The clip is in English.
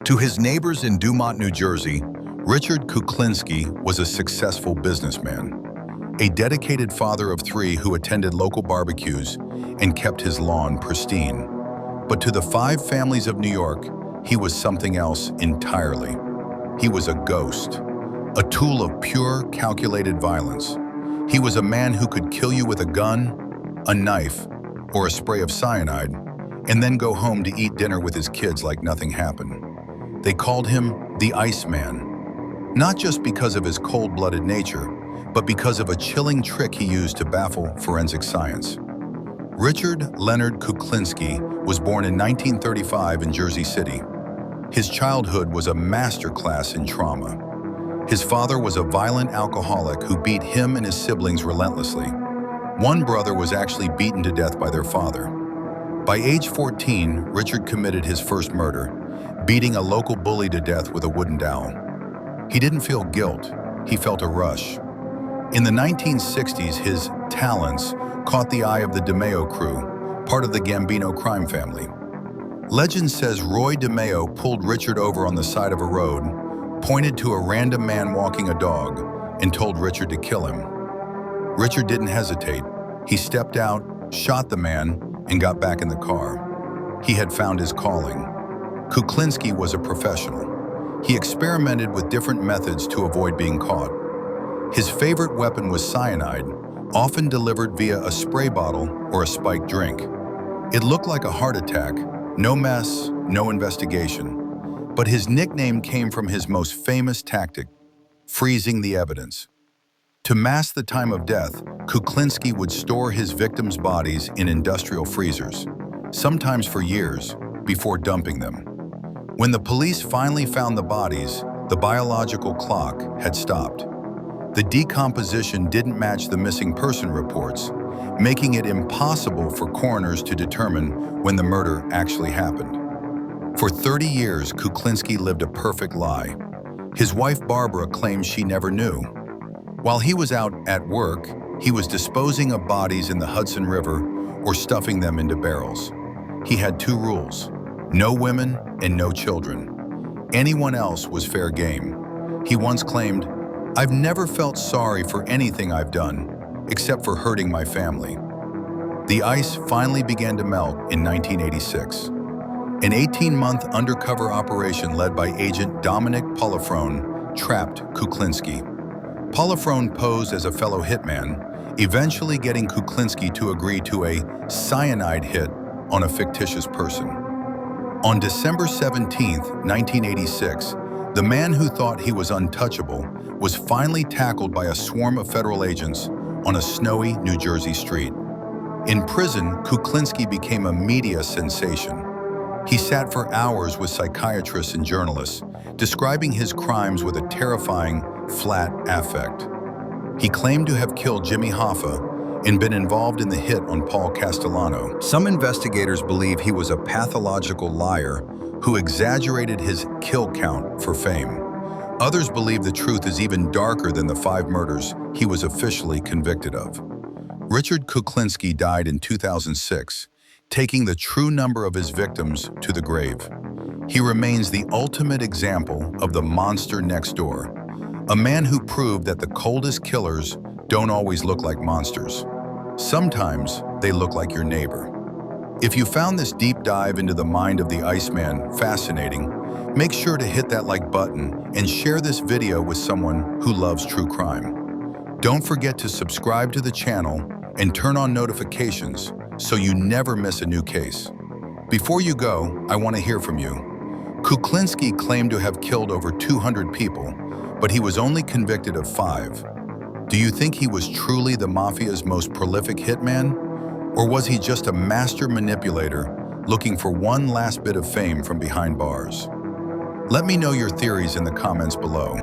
To his neighbors in Dumont, New Jersey, Richard Kuklinski was a successful businessman, a dedicated father of three who attended local barbecues and kept his lawn pristine. But to the five families of New York, he was something else entirely. He was a ghost, a tool of pure, calculated violence. He was a man who could kill you with a gun, a knife, or a spray of cyanide, and then go home to eat dinner with his kids like nothing happened. They called him the Iceman, not just because of his cold-blooded nature, but because of a chilling trick he used to baffle forensic science. Richard Leonard Kuklinski was born in 1935 in Jersey City. His childhood was a masterclass in trauma. His father was a violent alcoholic who beat him and his siblings relentlessly. One brother was actually beaten to death by their father. By age 14, Richard committed his first murder, beating a local bully to death with a wooden dowel. He didn't feel guilt, he felt a rush. In the 1960s, his talents caught the eye of the DeMeo crew, part of the Gambino crime family. Legend says Roy DeMeo pulled Richard over on the side of a road, pointed to a random man walking a dog, and told Richard to kill him. Richard didn't hesitate. He stepped out, shot the man, and got back in the car. He had found his calling. Kuklinski was a professional. He experimented with different methods to avoid being caught. His favorite weapon was cyanide, often delivered via a spray bottle or a spiked drink. It looked like a heart attack, no mess, no investigation. But his nickname came from his most famous tactic, freezing the evidence. To mask the time of death, Kuklinski would store his victims' bodies in industrial freezers, sometimes for years, before dumping them. When the police finally found the bodies, the biological clock had stopped. The decomposition didn't match the missing person reports, making it impossible for coroners to determine when the murder actually happened. For 30 years, Kuklinski lived a perfect lie. His wife Barbara claims she never knew. While he was out at work, he was disposing of bodies in the Hudson River or stuffing them into barrels. He had two rules: no women and no children. Anyone else was fair game. He once claimed, "I've never felt sorry for anything I've done, except for hurting my family." The ice finally began to melt in 1986. An 18-month undercover operation led by agent Dominic Polifrone trapped Kuklinski. Polifrone posed as a fellow hitman, eventually getting Kuklinski to agree to a cyanide hit on a fictitious person. On December 17, 1986, the man who thought he was untouchable was finally tackled by a swarm of federal agents on a snowy New Jersey street. In prison, Kuklinski became a media sensation. He sat for hours with psychiatrists and journalists, describing his crimes with a terrifying, flat affect. He claimed to have killed Jimmy Hoffa and been involved in the hit on Paul Castellano. Some investigators believe he was a pathological liar who exaggerated his kill count for fame. Others believe the truth is even darker than the 5 murders he was officially convicted of. Richard Kuklinski died in 2006, taking the true number of his victims to the grave. He remains the ultimate example of the monster next door, a man who proved that the coldest killers don't always look like monsters. Sometimes they look like your neighbor. If you found this deep dive into the mind of the Iceman fascinating, make sure to hit that like button and share this video with someone who loves true crime. Don't forget to subscribe to the channel and turn on notifications so you never miss a new case. Before you go, I want to hear from you. Kuklinski claimed to have killed over 200 people, but he was only convicted of 5. Do you think he was truly the Mafia's most prolific hitman? Or was he just a master manipulator looking for one last bit of fame from behind bars? Let me know your theories in the comments below.